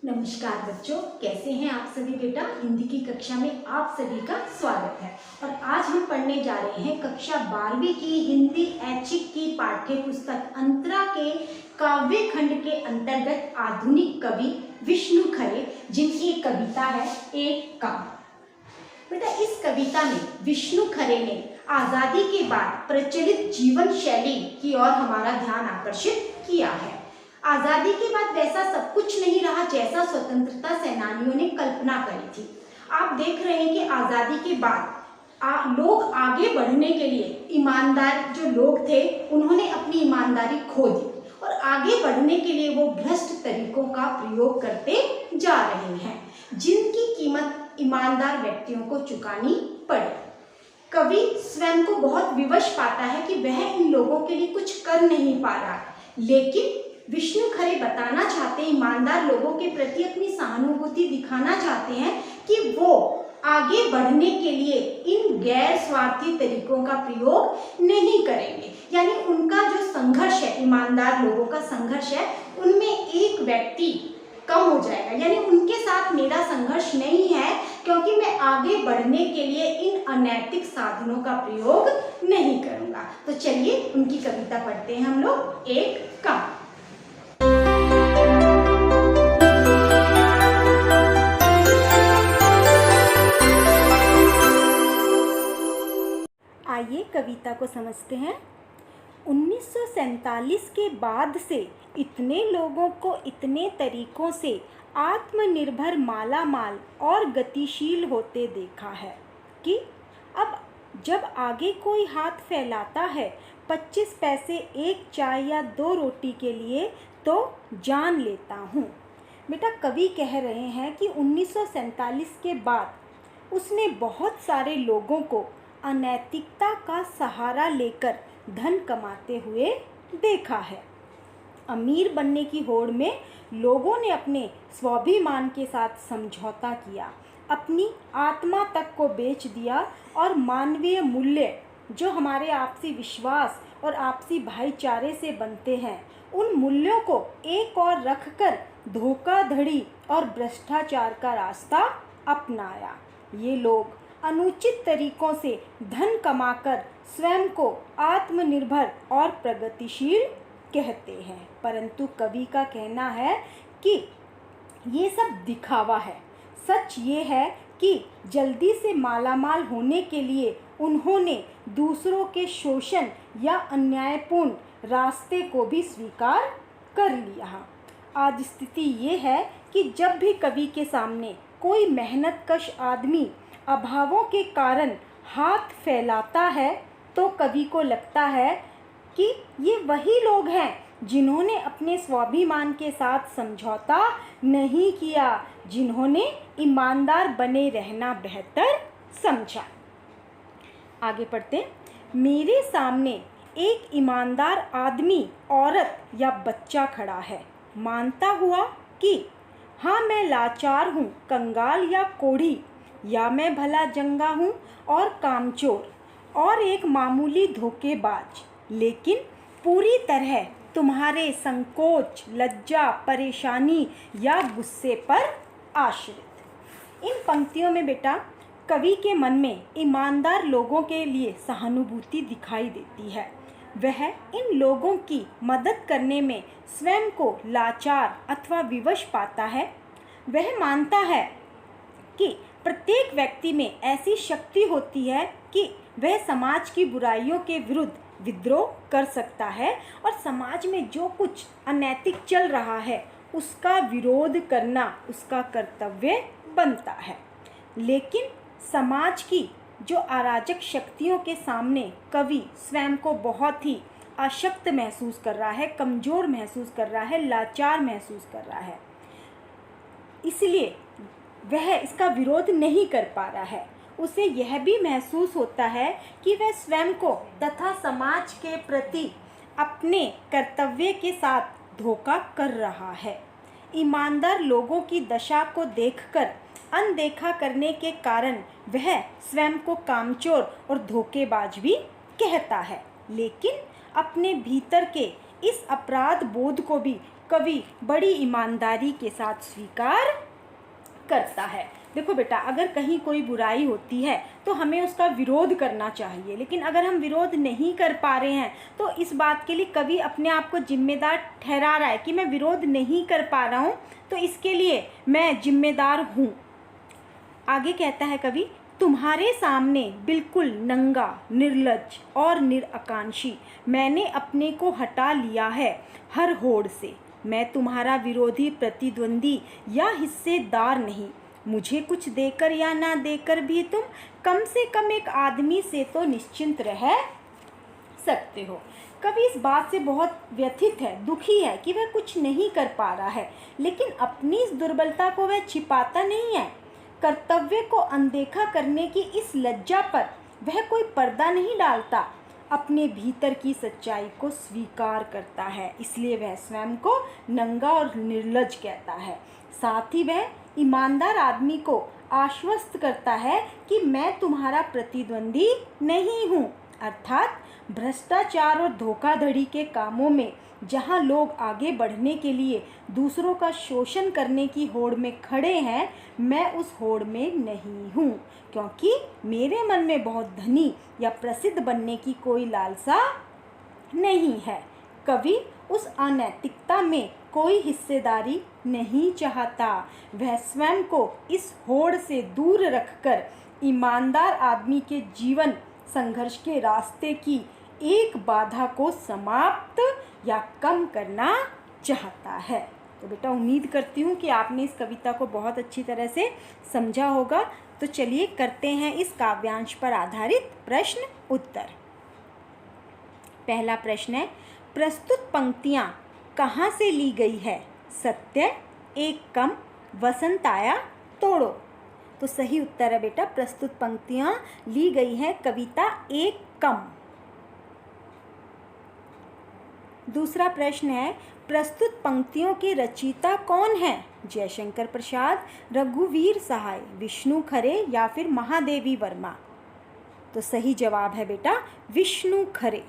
नमस्कार बच्चों, कैसे हैं आप सभी बेटा। हिंदी की कक्षा में आप सभी का स्वागत है। और आज हम पढ़ने जा रहे हैं कक्षा 12वीं की हिंदी ऐच्छिक की पाठ्य पुस्तक अंतरा के काव्य खंड के अंतर्गत आधुनिक कवि विष्णु खरे, जिनकी एक कविता है एक काम। बेटा, इस कविता में विष्णु खरे ने आजादी के बाद प्रचलित जीवन शैली की ओर हमारा ध्यान आकर्षित किया है। आजादी के बाद वैसा सब कुछ नहीं रहा जैसा स्वतंत्रता सेनानियों ने कल्पना करी थी। आप देख रहे हैं कि आजादी के बाद लोग आगे बढ़ने के लिए, ईमानदार जो लोग थे उन्होंने अपनी ईमानदारी खो दी और आगे बढ़ने के लिए वो भ्रष्ट तरीकों का प्रयोग करते जा रहे हैं, जिनकी कीमत ईमानदार व्यक्तियों को चुकानी पड़े। कवि स्वयं को बहुत विवश पाता है कि वह इन लोगों के लिए कुछ कर नहीं पा रहा, लेकिन विष्णु खरे बताना चाहते हैं, ईमानदार लोगों के प्रति अपनी सहानुभूति दिखाना चाहते हैं कि वो आगे बढ़ने के लिए इन गैर स्वार्थी तरीकों का प्रयोग नहीं करेंगे। यानी उनका जो संघर्ष है, ईमानदार लोगों का संघर्ष है, उनमें एक व्यक्ति कम हो जाएगा। यानी उनके साथ मेरा संघर्ष नहीं है, क्योंकि मैं आगे बढ़ने के लिए इन अनैतिक साधनों का प्रयोग नहीं करूंगा। तो चलिए उनकी कविता पढ़ते हैं हम लोग, एक काम। आइए कविता को समझते हैं। 1947 के बाद से इतने लोगों को इतने तरीकों से आत्मनिर्भर, मालामाल और गतिशील होते देखा है कि अब जब आगे कोई हाथ फैलाता है 25 पैसे एक चाय या 2 रोटी के लिए, तो जान लेता हूँ। बेटा, कवि कह रहे हैं कि 1947 के बाद उसने बहुत सारे लोगों को अनैतिकता का सहारा लेकर धन कमाते हुए देखा है। अमीर बनने की होड़ में लोगों ने अपने स्वाभिमान के साथ समझौता किया, अपनी आत्मा तक को बेच दिया और मानवीय मूल्य जो हमारे आपसी विश्वास और आपसी भाईचारे से बनते हैं, उन मूल्यों को एक और रखकर धोखाधड़ी और भ्रष्टाचार का रास्ता अपनाया। ये लोग अनुचित तरीकों से धन कमाकर स्वयं को आत्मनिर्भर और प्रगतिशील कहते हैं, परंतु कवि का कहना है कि ये सब दिखावा है। सच ये है कि जल्दी से मालामाल होने के लिए उन्होंने दूसरों के शोषण या अन्यायपूर्ण रास्ते को भी स्वीकार कर लिया। आज स्थिति ये है कि जब भी कवि के सामने कोई मेहनतकश आदमी अभावों के कारण हाथ फैलाता है, तो कवि को लगता है कि ये वही लोग हैं जिन्होंने अपने स्वाभिमान के साथ समझौता नहीं किया, जिन्होंने ईमानदार बने रहना बेहतर समझा। आगे पढ़ते। मेरे सामने एक ईमानदार आदमी, औरत या बच्चा खड़ा है, मानता हुआ कि हाँ, मैं लाचार हूँ, कंगाल या कोढ़ी, या मैं भला जंगा हूँ और कामचोर और एक मामूली धोखेबाज, लेकिन पूरी तरह तुम्हारे संकोच, लज्जा, परेशानी या गुस्से पर आश्रित। इन पंक्तियों में बेटा कवि के मन में ईमानदार लोगों के लिए सहानुभूति दिखाई देती है। वह इन लोगों की मदद करने में स्वयं को लाचार अथवा विवश पाता है। वह मानता है कि प्रत्येक व्यक्ति में ऐसी शक्ति होती है कि वह समाज की बुराइयों के विरुद्ध विद्रोह कर सकता है और समाज में जो कुछ अनैतिक चल रहा है उसका विरोध करना उसका कर्तव्य बनता है। लेकिन समाज की जो अराजक शक्तियों के सामने कवि स्वयं को बहुत ही अशक्त महसूस कर रहा है, कमज़ोर महसूस कर रहा है, लाचार महसूस कर रहा है, इसलिए वह इसका विरोध नहीं कर पा रहा है। उसे यह भी महसूस होता है कि वह स्वयं को तथा समाज के प्रति अपने कर्तव्य के साथ धोखा कर रहा है। ईमानदार लोगों की दशा को देखकर अनदेखा करने के कारण वह स्वयं को कामचोर और धोखेबाज भी कहता है, लेकिन अपने भीतर के इस अपराध बोध को भी कवि बड़ी ईमानदारी के साथ स्वीकार करता है। देखो बेटा, अगर कहीं कोई बुराई होती है तो हमें उसका विरोध करना चाहिए, लेकिन अगर हम विरोध नहीं कर पा रहे हैं तो इस बात के लिए कवि अपने आप को जिम्मेदार ठहरा रहा है कि मैं विरोध नहीं कर पा रहा हूँ, तो इसके लिए मैं जिम्मेदार हूँ। आगे कहता है कवि, तुम्हारे सामने बिल्कुल नंगा, निर्लज्ज और निराकांक्षी मैंने अपने को हटा लिया है हर होड़ से। मैं तुम्हारा विरोधी, प्रतिद्वंदी या हिस्सेदार नहीं। मुझे कुछ देकर या ना देकर भी तुम कम से कम एक आदमी से तो निश्चिंत रह सकते हो। कवि इस बात से बहुत व्यथित है, दुखी है कि वह कुछ नहीं कर पा रहा है, लेकिन अपनी इस दुर्बलता को वह छिपाता नहीं है। कर्तव्य को अनदेखा करने की इस लज्जा पर वह कोई पर्दा नहीं डालता, अपने भीतर की सच्चाई को स्वीकार करता है। इसलिए वह स्वयं को नंगा और निर्लज्ज कहता है। साथ ही वह ईमानदार आदमी को आश्वस्त करता है कि मैं तुम्हारा प्रतिद्वंदी नहीं हूँ। अर्थात भ्रष्टाचार और धोखाधड़ी के कामों में जहाँ लोग आगे बढ़ने के लिए दूसरों का शोषण करने की होड़ में खड़े हैं, मैं उस होड़ में नहीं हूँ, क्योंकि मेरे मन में बहुत धनी या प्रसिद्ध बनने की कोई लालसा नहीं है। कवि उस अनैतिकता में कोई हिस्सेदारी नहीं चाहता। वह स्वयं को इस होड़ से दूर रखकर ईमानदार आदमी के जीवन संघर्ष के रास्ते की एक बाधा को समाप्त या कम करना चाहता है। तो बेटा, उम्मीद करती हूँ कि आपने इस कविता को बहुत अच्छी तरह से समझा होगा। तो चलिए करते हैं इस काव्यांश पर आधारित प्रश्न उत्तर। पहला प्रश्न है, प्रस्तुत पंक्तियाँ कहाँ से ली गई है? सत्य, एक कम, वसंत आया, तोड़ो। तो सही उत्तर है बेटा, प्रस्तुत पंक्तियाँ ली गई है कविता एक कम। दूसरा प्रश्न है, प्रस्तुत पंक्तियों के रचयिता कौन है? जयशंकर प्रसाद, रघुवीर सहाय, विष्णु खरे या फिर महादेवी वर्मा। तो सही जवाब है बेटा विष्णु खरे।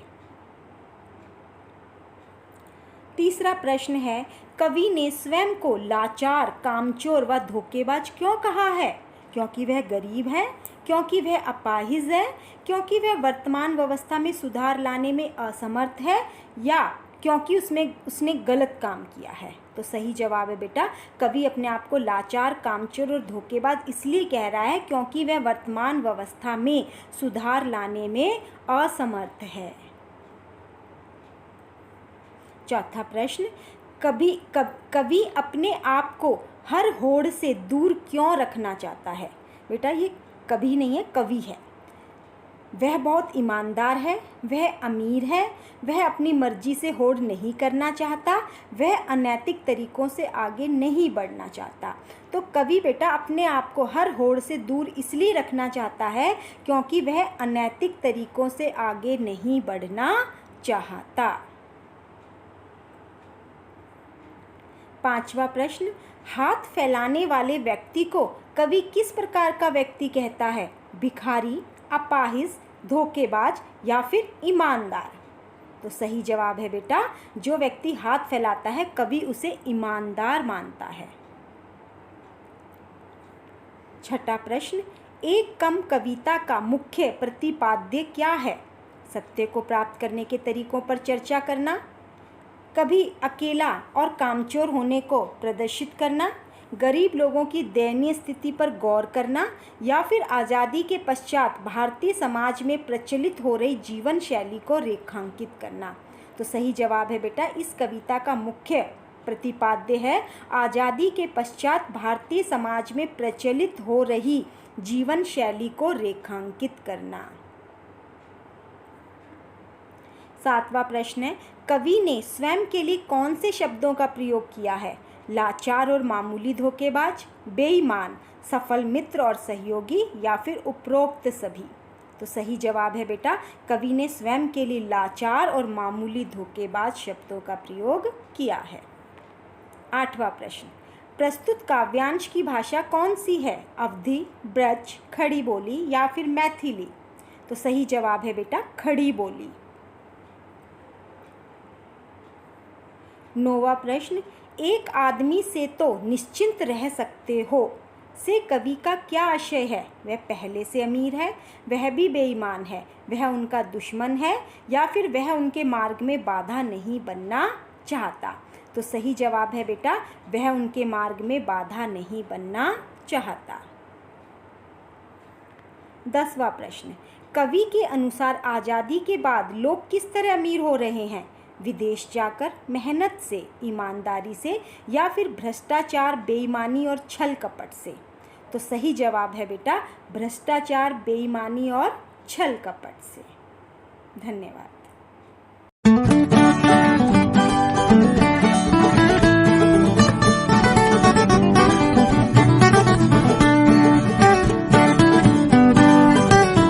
तीसरा प्रश्न है, कवि ने स्वयं को लाचार, कामचोर व धोखेबाज क्यों कहा है? क्योंकि वह गरीब है, क्योंकि वह अपाहिज है, क्योंकि वह वर्तमान व्यवस्था में सुधार लाने में असमर्थ है, या क्योंकि उसने गलत काम किया है। तो सही जवाब है बेटा, कवि अपने आप को लाचार, कामचोर और धोखेबाज इसलिए कह रहा है क्योंकि वह वर्तमान व्यवस्था में सुधार लाने में असमर्थ है। चौथा प्रश्न, कवि अपने आप को हर होड़ से दूर क्यों रखना चाहता है? बेटा, ये कवि नहीं है, कवि है। वह बहुत ईमानदार है, वह अमीर है, वह अपनी मर्जी से होड़ नहीं करना चाहता, वह अनैतिक तरीकों से आगे नहीं बढ़ना चाहता। तो कवि बेटा अपने आप को हर होड़ से दूर इसलिए रखना चाहता है क्योंकि वह अनैतिक तरीकों से आगे नहीं बढ़ना चाहता। पांचवा प्रश्न, हाथ फैलाने वाले व्यक्ति को कवि किस प्रकार का व्यक्ति कहता है? भिखारी, अपाहिज, धोखेबाज या फिर ईमानदार। तो सही जवाब है बेटा, जो व्यक्ति हाथ फैलाता है कवि उसे ईमानदार मानता है। छठा प्रश्न, एक कम कविता का मुख्य प्रतिपाद्य क्या है? सत्य को प्राप्त करने के तरीकों पर चर्चा करना, कभी अकेला और कामचोर होने को प्रदर्शित करना, गरीब लोगों की दयनीय स्थिति पर गौर करना, या फिर आज़ादी के पश्चात भारतीय समाज में प्रचलित हो रही जीवन शैली को रेखांकित करना। तो सही जवाब है बेटा, इस कविता का मुख्य प्रतिपाद्य है आज़ादी के पश्चात भारतीय समाज में प्रचलित हो रही जीवन शैली को रेखांकित करना। सातवां प्रश्न है, कवि ने स्वयं के लिए कौन से शब्दों का प्रयोग किया है? लाचार और मामूली धोखेबाज, बेईमान, सफल मित्र और सहयोगी, या फिर उपरोक्त सभी। तो सही जवाब है बेटा, कवि ने स्वयं के लिए लाचार और मामूली धोखेबाज शब्दों का प्रयोग किया है। आठवां प्रश्न, प्रस्तुत काव्यांश की भाषा कौन सी है? अवधी, ब्रज, खड़ी बोली या फिर मैथिली। तो सही जवाब है बेटा खड़ी बोली। नौवां प्रश्न, एक आदमी से तो निश्चिंत रह सकते हो से कवि का क्या आशय है? वह पहले से अमीर है, वह भी बेईमान है, वह उनका दुश्मन है, या फिर वह उनके मार्ग में बाधा नहीं बनना चाहता? तो सही जवाब है बेटा, वह उनके मार्ग में बाधा नहीं बनना चाहता। 10वां प्रश्न, कवि के अनुसार आज़ादी के बाद लोग किस तरह अमीर हो रहे हैं? विदेश जाकर, मेहनत से, ईमानदारी से, या फिर भ्रष्टाचार, बेईमानी और छल कपट से? तो सही जवाब है बेटा भ्रष्टाचार, बेईमानी और छल कपट से। धन्यवाद।